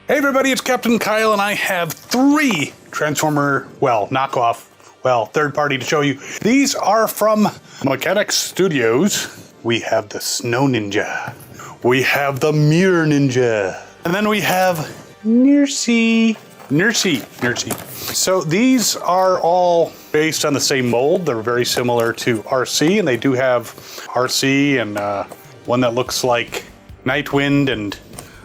Hey everybody, it's Captain Kyle, and I have 3 Transformer, knockoff, third party to show you. These are from Mechanics Studios. We have the Snow Ninja. We have the Mirror Ninja. And then we have Nursy. So these are all based on the same mold. They're very similar to Arcee, and they do have Arcee and one that looks like Nightwind and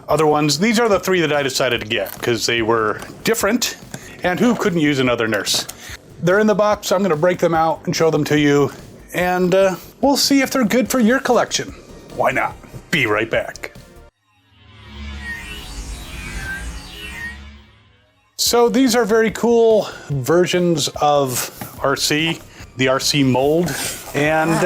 other ones. These are the 3 that I decided to get because they were different, and who couldn't use another nurse? They're in the box. I'm going to break them out and show them to you, and we'll see if they're good for your collection. Why not? Be right back. So these are very cool versions of Arcee, the Arcee mold, and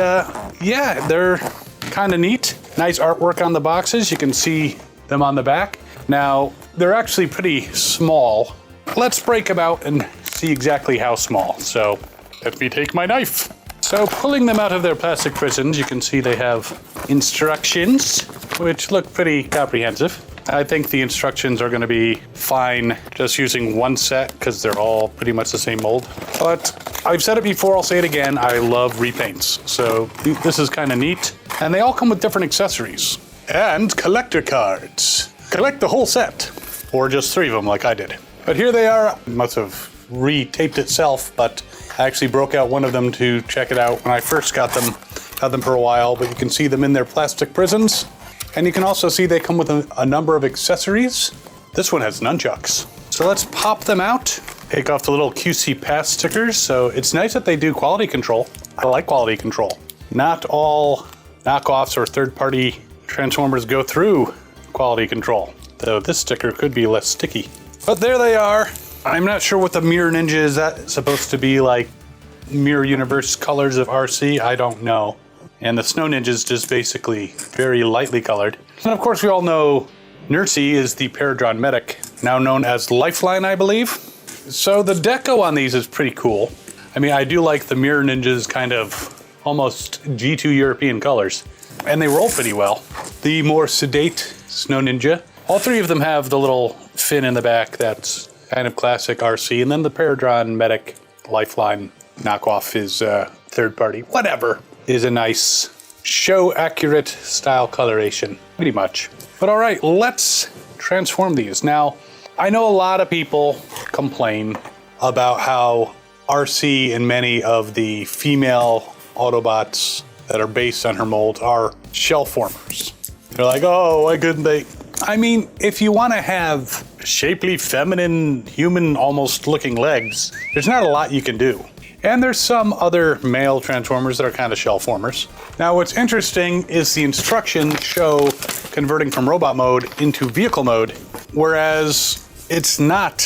yeah, they're kind of neat. Nice artwork on the boxes. You can see them on the back. Now, they're actually pretty small. Let's break them out and see exactly how small. So, let me take my knife. So, pulling them out of their plastic prisons, you can see they have instructions, which look pretty comprehensive. I think the instructions are going to be fine just using one set because they're all pretty much the same mold. But I've said it before, I'll say it again, I love repaints. So this is kind of neat. And they all come with different accessories. And collector cards. Collect the whole set. Or just 3 of them like I did. But here they are. It must have re-taped itself, but I actually broke out one of them to check it out when I first got them. Had them for a while, but you can see them in their plastic prisons. And you can also see they come with a number of accessories. This one has nunchucks. So let's pop them out. Take off the little QC Pass stickers. So it's nice that they do quality control. I like quality control. Not all knockoffs or third-party Transformers go through quality control, though this sticker could be less sticky. But there they are. I'm not sure what the Mirror Ninja is. That supposed to be like Mirror Universe colors of Arcee? I don't know. And the Snow Ninja is just basically very lightly colored. And of course we all know Nursy is the Paradron Medic, now known as Lifeline, I believe. So the deco on these is pretty cool. I mean, I do like the Mirror Ninja's kind of almost G2 European colors. And they roll pretty well. The more sedate Snow Ninja. All 3 of them have the little fin in the back that's kind of classic Arcee. And then the Paradron Medic Lifeline knockoff is third party. Whatever. Is a nice show accurate style coloration, pretty much. But all right, let's transform these. Now, I know a lot of people complain about how Arcee and many of the female Autobots that are based on her mold are shell formers. They're like, oh, why couldn't they? I mean, if you want to have shapely, feminine, human almost looking legs, there's not a lot you can do. And there's some other male Transformers that are kind of shell formers. Now what's interesting is the instructions show converting from robot mode into vehicle mode, whereas it's not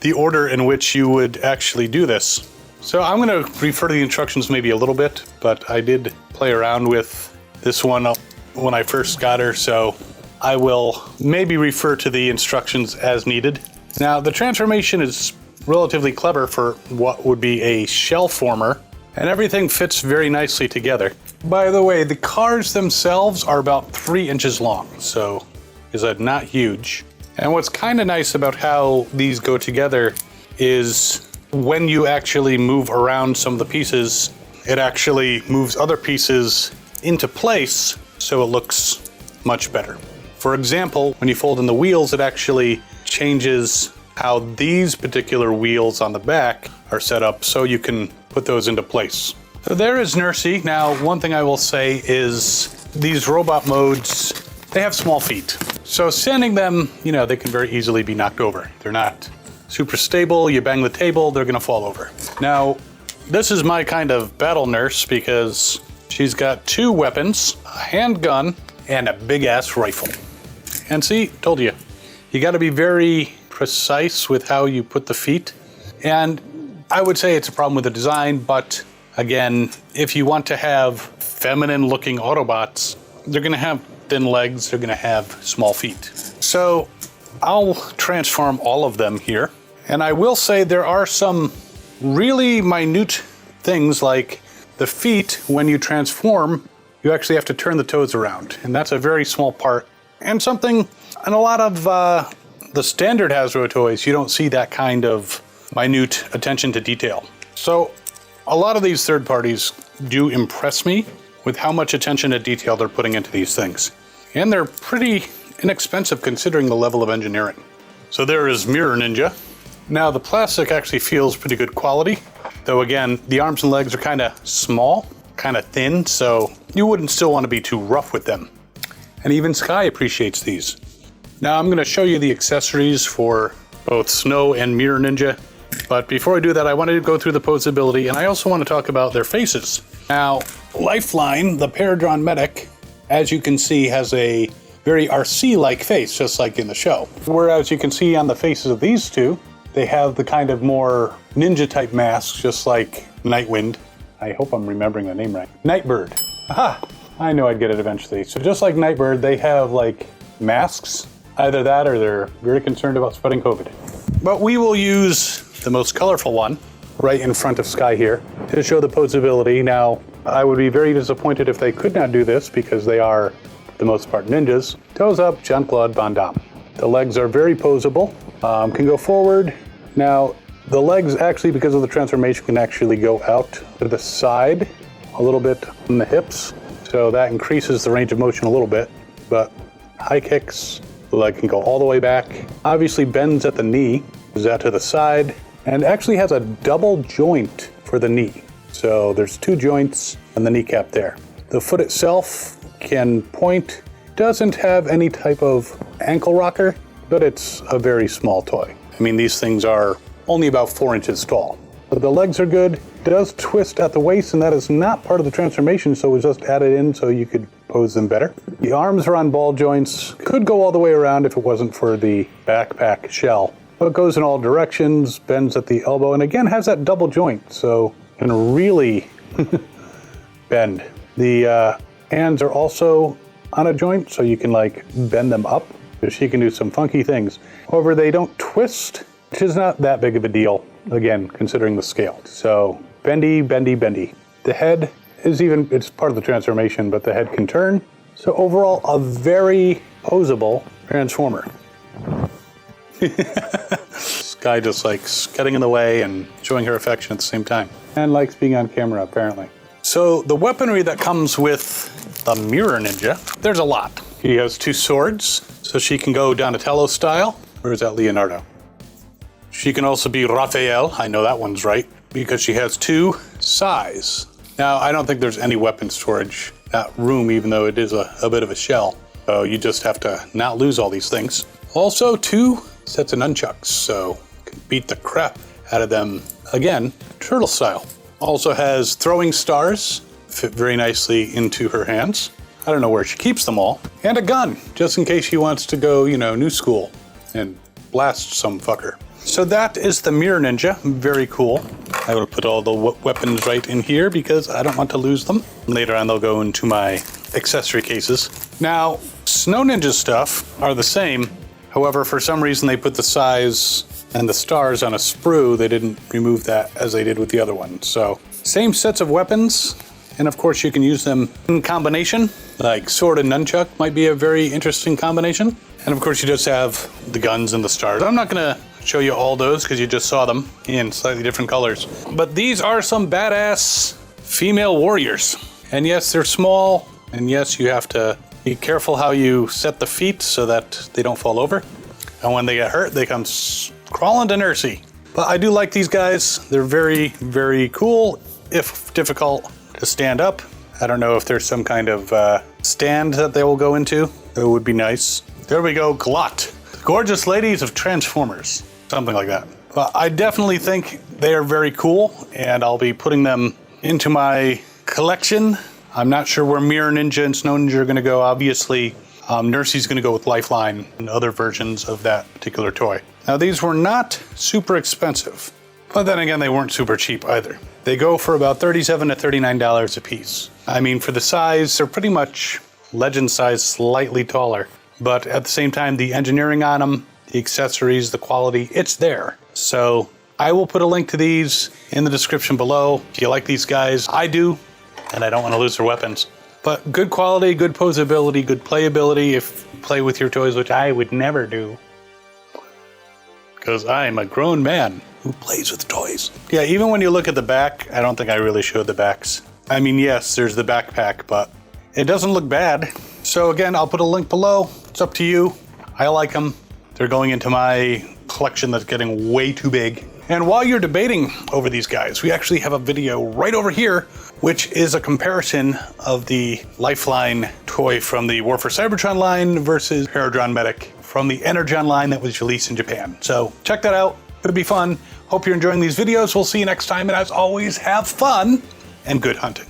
the order in which you would actually do this. So I'm going to refer to the instructions maybe a little bit, but I did play around with this one when I first got her, so I will maybe refer to the instructions as needed. Now the transformation is relatively clever for what would be a shell former, and everything fits very nicely together. By the way, the cars themselves are about 3 inches long, so is that not huge? And what's kind of nice about how these go together is when you actually move around some of the pieces, it actually moves other pieces into place so it looks much better. For example, when you fold in the wheels, it actually changes how these particular wheels on the back are set up so you can put those into place. So there is Nursy. Now, one thing I will say is these robot modes, they have small feet. So sanding them, you know, they can very easily be knocked over. They're not super stable. You bang the table, they're gonna fall over. Now, this is my kind of battle nurse because she's got 2 weapons, a handgun and a big ass rifle. And see, told you, you gotta be very precise with how you put the feet. And I would say it's a problem with the design, but again, if you want to have feminine looking Autobots, they're gonna have thin legs, they're gonna have small feet. So I'll transform all of them here. And I will say there are some really minute things like the feet, when you transform, you actually have to turn the toes around. And that's a very small part and something in a lot of the standard Hasbro toys, you don't see that kind of minute attention to detail. So a lot of these third parties do impress me with how much attention to detail they're putting into these things. And they're pretty inexpensive considering the level of engineering. So there is Mirror Ninja. Now the plastic actually feels pretty good quality, though again, the arms and legs are kind of small, kind of thin, so you wouldn't still want to be too rough with them. And even Sky appreciates these. Now I'm going to show you the accessories for both Snow and Mirror Ninja. But before I do that, I wanted to go through the posability, and I also want to talk about their faces. Now, Lifeline, the Paradron Medic, as you can see, has a very Arcee-like face, just like in the show. Whereas you can see on the faces of these two, they have the kind of more ninja-type masks, just like Nightwind. I hope I'm remembering the name right. Nightbird. Aha! I knew I'd get it eventually. So just like Nightbird, they have like masks. Either that or they're very concerned about spreading COVID. But we will use the most colorful one right in front of Sky here to show the posability. Now, I would be very disappointed if they could not do this because they are, for the most part, ninjas. Toes up, Jean-Claude Van Damme. The legs are very posable, can go forward. Now, the legs actually, because of the transformation, can actually go out to the side a little bit on the hips. So that increases the range of motion a little bit, but high kicks, the leg can go all the way back. Obviously bends at the knee, goes out to the side, and actually has a double joint for the knee. So there's two joints on the kneecap there. The foot itself can point, doesn't have any type of ankle rocker, but it's a very small toy. I mean, these things are only about 4 inches tall. But the legs are good. It does twist at the waist, and that is not part of the transformation, so it was just added in so you could pose them better. The arms are on ball joints. Could go all the way around if it wasn't for the backpack shell. But it goes in all directions, bends at the elbow, and again has that double joint, so can really bend. The hands are also on a joint, so you can like bend them up. So she can do some funky things. However, they don't twist, which is not that big of a deal, again, considering the scale. So bendy, bendy, bendy. The head is it's part of the transformation, but the head can turn. So overall, a very posable Transformer. Sky just likes getting in the way and showing her affection at the same time. And likes being on camera, apparently. So the weaponry that comes with the Mirror Ninja, there's a lot. He has 2 swords, so she can go Donatello style. Or is that Leonardo? She can also be Raphael. I know that one's right, because she has 2 sais. Now, I don't think there's any weapon storage at room, even though it is a bit of a shell. So you just have to not lose all these things. Also 2 sets of nunchucks, so you can beat the crap out of them, again, turtle style. Also has throwing stars, fit very nicely into her hands. I don't know where she keeps them all. And a gun, just in case she wants to go, new school and blast some fucker. So that is the Mirror Ninja, very cool. I will put all the weapons right in here because I don't want to lose them. Later on they'll go into my accessory cases. Now, Snow Ninja stuff are the same. However, for some reason they put the sais and the stars on a sprue. They didn't remove that as they did with the other one. So same sets of weapons. And of course you can use them in combination, like sword and nunchuck might be a very interesting combination. And of course you just have the guns and the stars. I'm not gonna show you all those because you just saw them in slightly different colors. But these are some badass female warriors. And yes, they're small. And yes, you have to be careful how you set the feet so that they don't fall over. And when they get hurt, they come crawling to Nursy. But I do like these guys. They're very, very cool, if difficult to stand up. I don't know if there's some kind of stand that they will go into. It would be nice. There we go, Glot. Gorgeous ladies of Transformers. Something like that. But I definitely think they are very cool, and I'll be putting them into my collection. I'm not sure where Mirror Ninja and Snow Ninja are gonna go. Obviously, Nursy's gonna go with Lifeline and other versions of that particular toy. Now these were not super expensive, but then again, they weren't super cheap either. They go for about $37 to $39 a piece. I mean, for the size, they're pretty much Legend size, slightly taller. But at the same time, the engineering on them, the accessories, the quality, it's there. So I will put a link to these in the description below. If you like these guys, I do, and I don't want to lose their weapons. But good quality, good posability, good playability. If play with your toys, which I would never do. Because I'm a grown man who plays with toys. Yeah, even when you look at the back, I don't think I really showed the backs. I mean, yes, there's the backpack, but it doesn't look bad. So again, I'll put a link below. It's up to you. I like them. They're going into my collection that's getting way too big. And while you're debating over these guys, we actually have a video right over here, which is a comparison of the Lifeline toy from the War for Cybertron line versus Paradron Medic from the Energon line that was released in Japan. So check that out. It'll be fun. Hope you're enjoying these videos. We'll see you next time. And as always, have fun and good hunting.